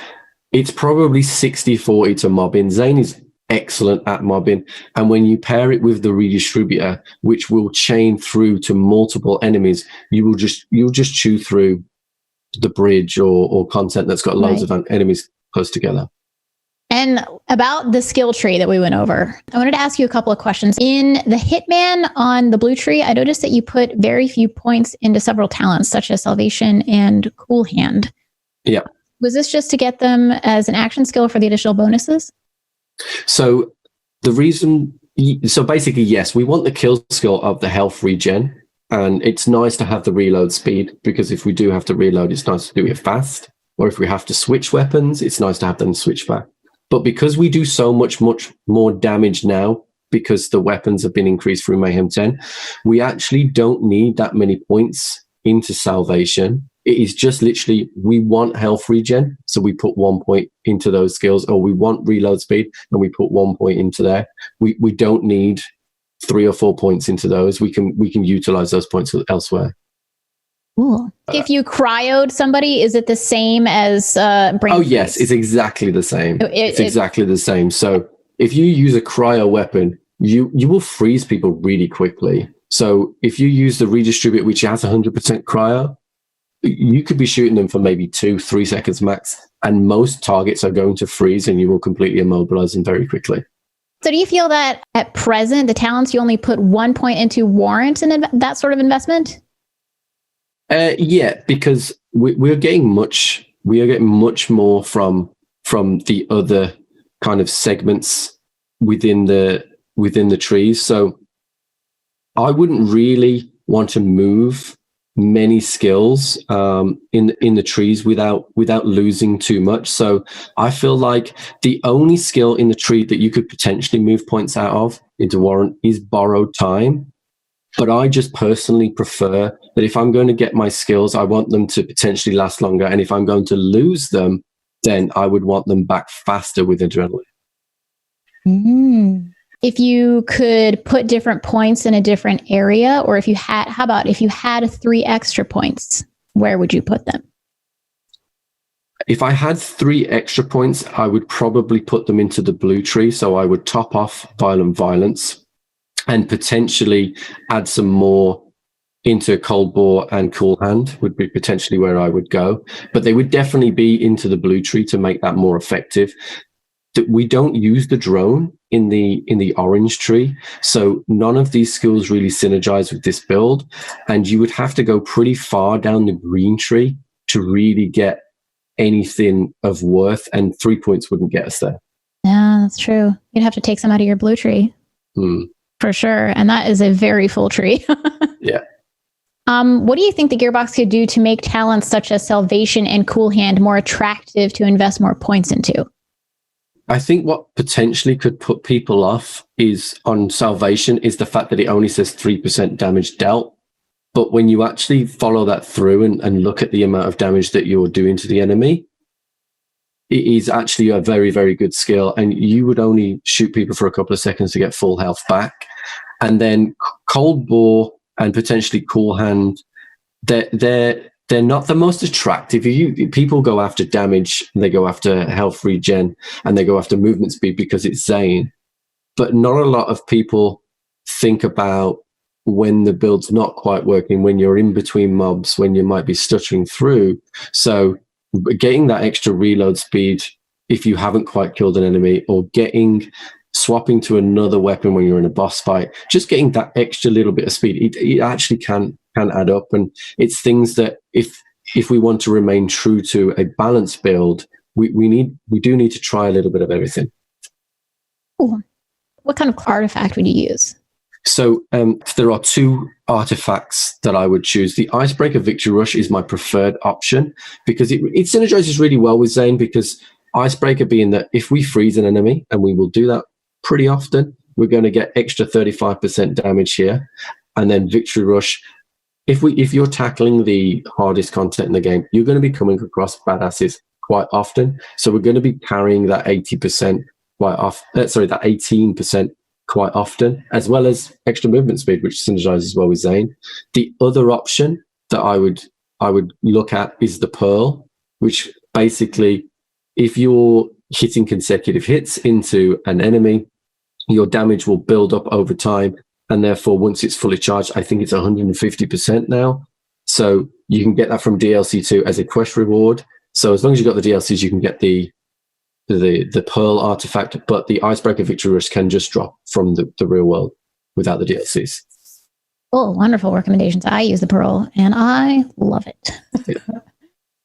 S2: it's probably 60-40 to mobbing. Zane is excellent at mobbing, and when you pair it with the redistributor, which will chain through to multiple enemies, you'll just chew through the bridge or content that's got loads of enemies close together.
S1: And about the skill tree that we went over, I wanted to ask you a couple of questions. In the Hitman on the blue tree, I noticed that you put very few points into several talents, such as Salvation and Cool Hand.
S2: Yeah.
S1: Was this just to get them as an action skill for the additional bonuses?
S2: So basically, yes, we want the kill skill of the health regen. And it's nice to have the reload speed, because if we do have to reload, it's nice to do it fast. Or if we have to switch weapons, it's nice to have them switch back. But because we do so much more damage now, because the weapons have been increased through Mayhem 10, we actually don't need that many points into Salvation. It is just literally, we want health regen, so we put 1 point into those skills, or we want reload speed, and we put 1 point into there. We don't need 3 or 4 points into those. We can utilize those points elsewhere.
S1: Cool. If you cryoed somebody, is it the same as brain freeze?
S2: Yes, it's exactly the same. It's exactly the same. So if you use a cryo weapon, you will freeze people really quickly. So if you use the redistribute, which has 100% cryo, you could be shooting them for maybe 2-3 seconds max, and most targets are going to freeze, and you will completely immobilize them very quickly.
S1: So do you feel that at present, the talents you only put 1 point into warrant that sort of investment?
S2: Yeah, because we are getting much more from the other kind of segments within the trees. So I wouldn't really want to move many skills in the trees without losing too much. So I feel like the only skill in the tree that you could potentially move points out of into warrant is borrowed time. But I just personally prefer that if I'm going to get my skills, I want them to potentially last longer. And if I'm going to lose them, then I would want them back faster with adrenaline.
S1: Mm. If you could put different points in a different area, or if you had 3 extra points, where would you put them?
S2: If I had 3 extra points, I would probably put them into the blue tree. So I would top off Violent Violence and potentially add some more into Cold Bore and Cool Hand would be potentially where I would go. But they would definitely be into the blue tree to make that more effective. We don't use the drone in the orange tree, so none of these skills really synergize with this build, and you would have to go pretty far down the green tree to really get anything of worth, and 3 points wouldn't get us there.
S1: Yeah, that's true. You'd have to take some out of your blue tree. For sure. And that is a very full tree.
S2: Yeah.
S1: What do you think the Gearbox could do to make talents such as Salvation and Cool Hand more attractive to invest more points into?
S2: I think what potentially could put people off is on Salvation is the fact that it only says 3% damage dealt. But when you actually follow that through and look at the amount of damage that you're doing to the enemy, it is actually a very, very good skill. And you would only shoot people for a couple of seconds to get full health back. And then Cold Bore and potentially Cool Hand, they're not the most attractive. People go after damage, they go after health regen, and they go after movement speed because it's Zane. But not a lot of people think about when the build's not quite working, when you're in between mobs, when you might be stuttering through. So getting that extra reload speed if you haven't quite killed an enemy, or getting swapping to another weapon when you're in a boss fight, just getting that extra little bit of speed, it actually can add up. And it's things that if we want to remain true to a balanced build, we do need to try a little bit of everything.
S1: Ooh. What kind of artifact would you use?
S2: So there are 2 artifacts that I would choose. The Icebreaker Victory Rush is my preferred option because it synergizes really well with Zane, because Icebreaker being that if we freeze an enemy, and we will do that pretty often, we're going to get extra 35% damage here. And then Victory Rush, if you're tackling the hardest content in the game, you're going to be coming across badasses quite often. So we're going to be carrying that 80% that 18% quite often, as well as extra movement speed, which synergizes well with Zane. The other option that I would look at is the Pearl, which basically, if you're hitting consecutive hits into an enemy, your damage will build up over time, and therefore once it's fully charged, I think it's 150% now. So you can get that from DLC 2 as a quest reward. So as long as you've got the DLCs, you can get the Pearl artifact, but the Icebreaker Victory Rush can just drop from the real world without the DLCs.
S1: Oh, wonderful recommendations. I use the Pearl and I love it. Yeah.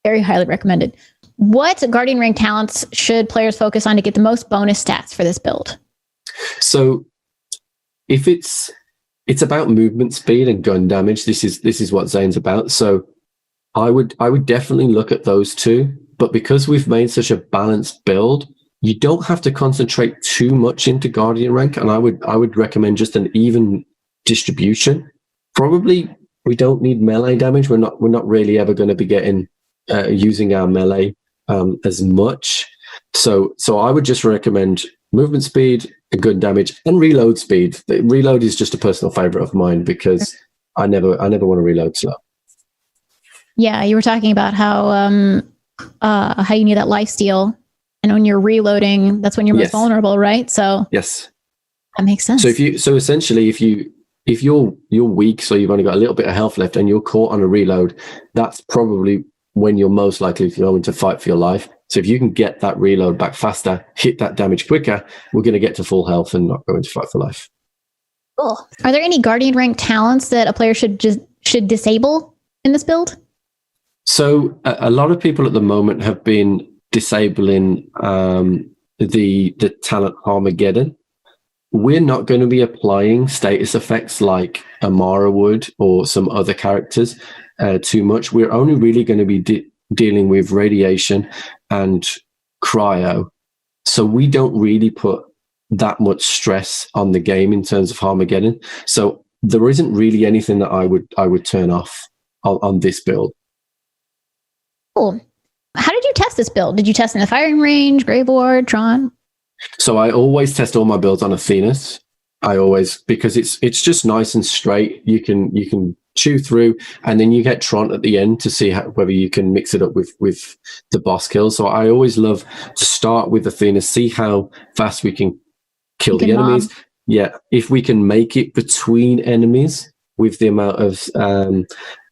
S1: Very highly recommended. What Guardian rank talents should players focus on to get the most bonus stats for this build?
S2: So if it's about movement speed and gun damage, this is what Zane's about. So I would definitely look at those 2. But because we've made such a balanced build, you don't have to concentrate too much into Guardian rank, and I would recommend just an even distribution. Probably we don't need melee damage. We're not really ever going to be getting using our melee as much. So I would just recommend movement speed, gun damage, and reload speed. The reload is just a personal favorite of mine because I never want to reload slow.
S1: Yeah, you were talking about how you need that lifesteal, and when you're reloading, that's when you're most vulnerable, right? So
S2: yes,
S1: that makes sense.
S2: So essentially, if you're weak, so you've only got a little bit of health left, and you're caught on a reload, that's probably when you're most likely to go into fight for your life. So if you can get that reload back faster, hit that damage quicker, we're going to get to full health and not go into fight for life.
S1: Cool. Are there any Guardian rank talents that a player should disable in this build?
S2: So a lot of people at the moment have been disabling the talent Armageddon. We're not going to be applying status effects like Amara would or some other characters too much. We're only really going to be dealing with radiation and cryo. So we don't really put that much stress on the game in terms of Armageddon. So there isn't really anything that I would turn off on this build.
S1: Cool. How did you test this build? Did you test in the firing range, Grave Ward, Tron?
S2: So I always test all my builds on Athena's. Because it's just nice and straight. You can chew through, and then you get Tron at the end to see whether you can mix it up with the boss kills. So I always love to start with Athena, see how fast we can kill the enemies. Mob. Yeah, if we can make it between enemies with the amount of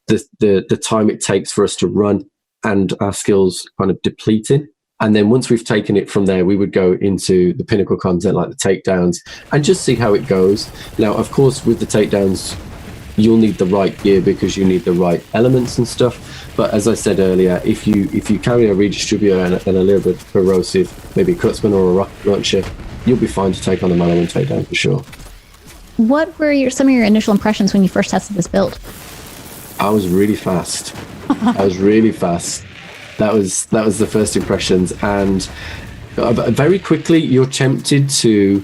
S2: the time it takes for us to run and our skills kind of depleting. And then once we've taken it from there, we would go into the pinnacle content like the takedowns and just see how it goes. Now, of course, with the takedowns, you'll need the right gear because you need the right elements and stuff. But as I said earlier, if you carry a redistributor and a little bit of corrosive, maybe a Kurtzman or a rocket launcher, you'll be fine to take on the Maliwan takedown for sure. What
S1: were some of your initial impressions when you first tested this build?
S2: I was really fast. That was the first impressions, and very quickly you're tempted to,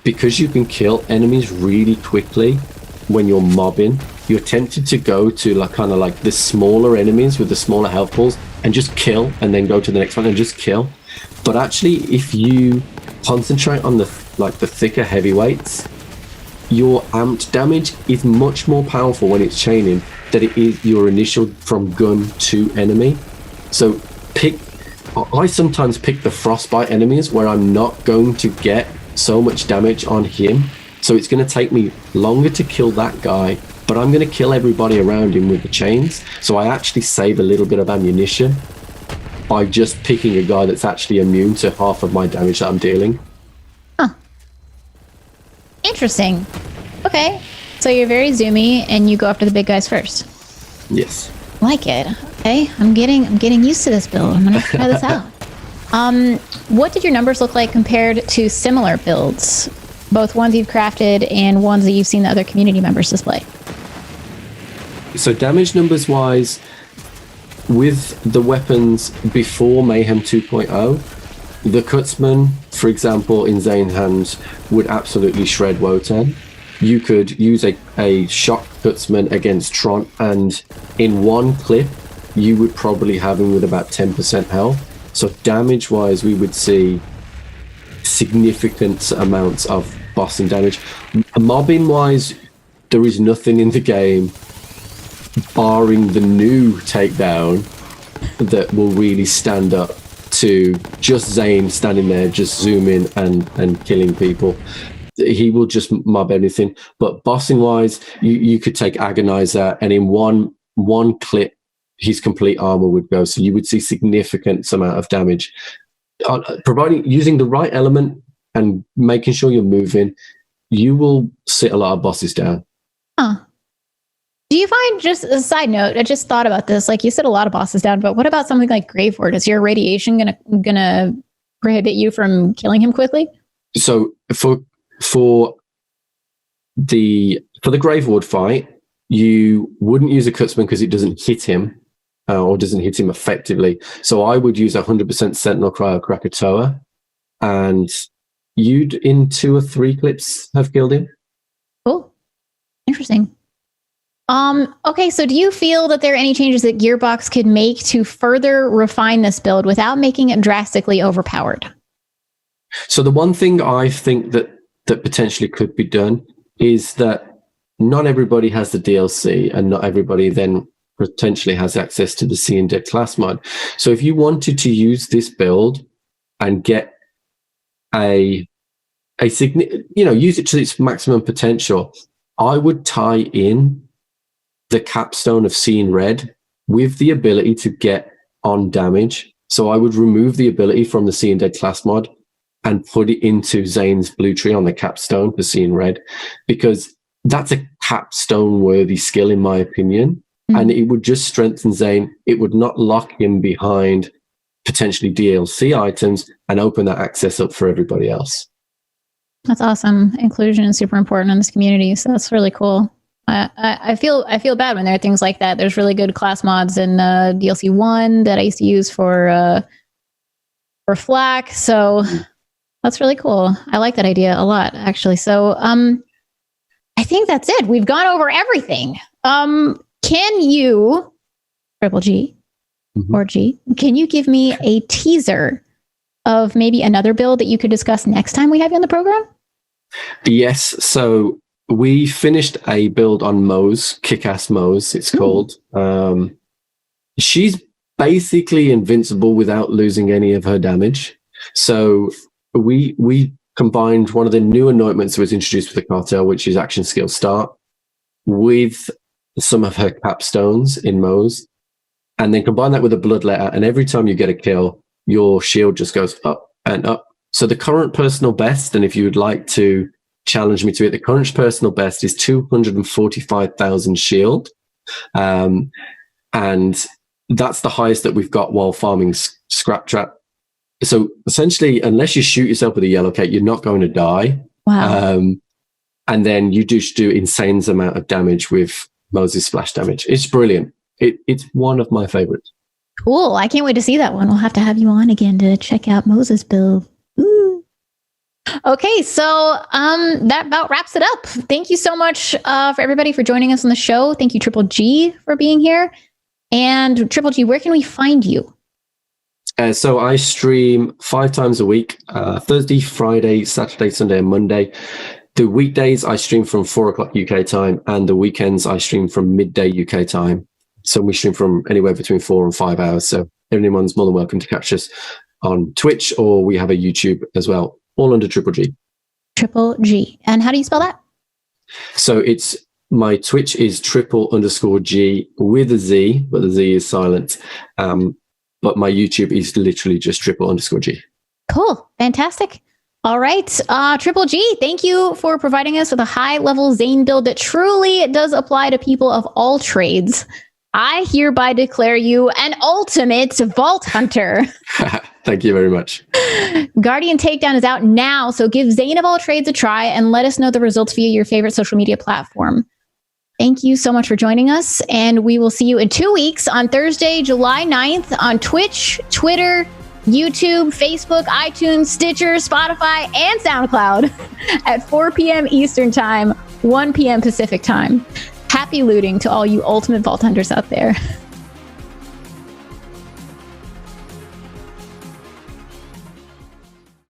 S2: because you can kill enemies really quickly when you're mobbing, you're tempted to go to like the smaller enemies with the smaller health pools and just kill, and then go to the next one and just kill. But actually, if you concentrate on the thicker heavyweights, your amped damage is much more powerful when it's chaining than it is your initial from gun to enemy. So I sometimes pick the frostbite enemies where I'm not going to get so much damage on him. So it's going to take me longer to kill that guy, but I'm going to kill everybody around him with the chains. So I actually save a little bit of ammunition by just picking a guy that's actually immune to half of my damage that I'm dealing.
S1: Huh. Interesting. Okay. So you're very zoomy and you go after the big guys first.
S2: Yes.
S1: Like it. Okay. I'm getting used to this build. I'm gonna try this out. What did your numbers look like compared to similar builds? Both ones you've crafted and ones that you've seen the other community members display.
S2: So damage numbers wise, with the weapons before Mayhem 2.0, the Cutsman, for example, in Zane's hands, would absolutely shred Wotan. You could use a shock Cutsman against Tron, and in one clip, you would probably have him with about 10% health. So damage-wise, we would see significant amounts of bossing damage. Mobbing-wise, there is nothing in the game, barring the new takedown, that will really stand up to just Zane standing there, just zooming and killing people. He will just mob anything. But bossing wise, you could take Agonizer, and in one clip, his complete armor would go. So you would see significant amount of damage. Providing using the right element and making sure you're moving, you will sit a lot of bosses down.
S1: Huh. Do you find, just a side note, I just thought about this, like you said a lot of bosses down, but what about something like Grave Ward? Is your radiation gonna prohibit you from killing him quickly?
S2: So for the Grave Ward fight, you wouldn't use a Cutsman because it doesn't hit him or doesn't hit him effectively. So I would use 100% Sentinel Cry or Krakatoa, and you'd in 2 or 3 clips have killed him.
S1: Cool. Interesting. Okay, so do you feel that there are any changes that Gearbox could make to further refine this build without making it drastically overpowered?
S2: So the one thing I think that potentially could be done is that not everybody has the DLC, and not everybody then potentially has access to the C and D class mod. So if you wanted to use this build and get use it to its maximum potential, I would tie in the capstone of Seeing Red with the ability to get on damage. So I would remove the ability from the Seeing Dead class mod and put it into Zane's blue tree on the capstone for Seeing Red, because that's a capstone worthy skill in my opinion. Mm-hmm. And it would just strengthen Zane. It would not lock him behind potentially DLC items and open that access up for everybody else.
S1: That's awesome. Inclusion is super important in this community, so that's really cool. I feel bad when there are things like that. There's really good class mods in DLC 1 that I used to use for Flak. So that's really cool. I like that idea a lot, actually. So I think that's it. We've gone over everything. Can you, Triple G or G, can you give me a teaser of maybe another build that you could discuss next time we have you on the program?
S2: Yes. So we finished a build on Mose, Kick-Ass Mose, it's called. She's basically invincible without losing any of her damage. So we combined one of the new anointments that was introduced with the cartel, which is Action Skill Start, with some of her capstones in Mose, and then combine that with a Bloodletter, and every time you get a kill, your shield just goes up and up. So the current personal best, and if you would like to challenge me to it, the current personal best is 245,000 shield. And that's the highest that we've got while farming Scrap Trap. So essentially, unless you shoot yourself with a yellow cake, you're not going to die.
S1: Wow.
S2: And then you just do insane amount of damage with Moses splash damage. It's brilliant. It's one of my favorites.
S1: Cool. I can't wait to see that one. We'll have to have you on again to check out Moses' build. Ooh. Okay, so that about wraps it up. Thank you so much for everybody for joining us on the show. Thank you, Triple G, for being here. And Triple G, where can we find you?
S2: So I stream 5 times a week, Thursday, Friday, Saturday, Sunday, and Monday. The weekdays I stream from 4 o'clock UK time, and the weekends I stream from midday UK time. So we stream from anywhere between 4 and 5 hours. So anyone's more than welcome to catch us on Twitch, or we have a YouTube as well, all under Triple G.
S1: Triple G. And how do you spell that?
S2: So my Twitch is triple_G with a Z, but the Z is silent. But my YouTube is literally just triple_G.
S1: Cool. Fantastic. All right. Triple G, thank you for providing us with a high-level Zane build that truly does apply to people of all trades. I hereby declare you an ultimate Vault Hunter.
S2: Thank you very much.
S1: Guardian Takedown is out now, so give Zane of all trades a try and let us know the results via your favorite social media platform. Thank you so much for joining us, and we will see you in 2 weeks on Thursday, July 9th on Twitch, Twitter, YouTube, Facebook, iTunes, Stitcher, Spotify, and SoundCloud at 4 p.m. Eastern Time, 1 p.m. Pacific Time. Happy looting to all you Ultimate Vault Hunters out there.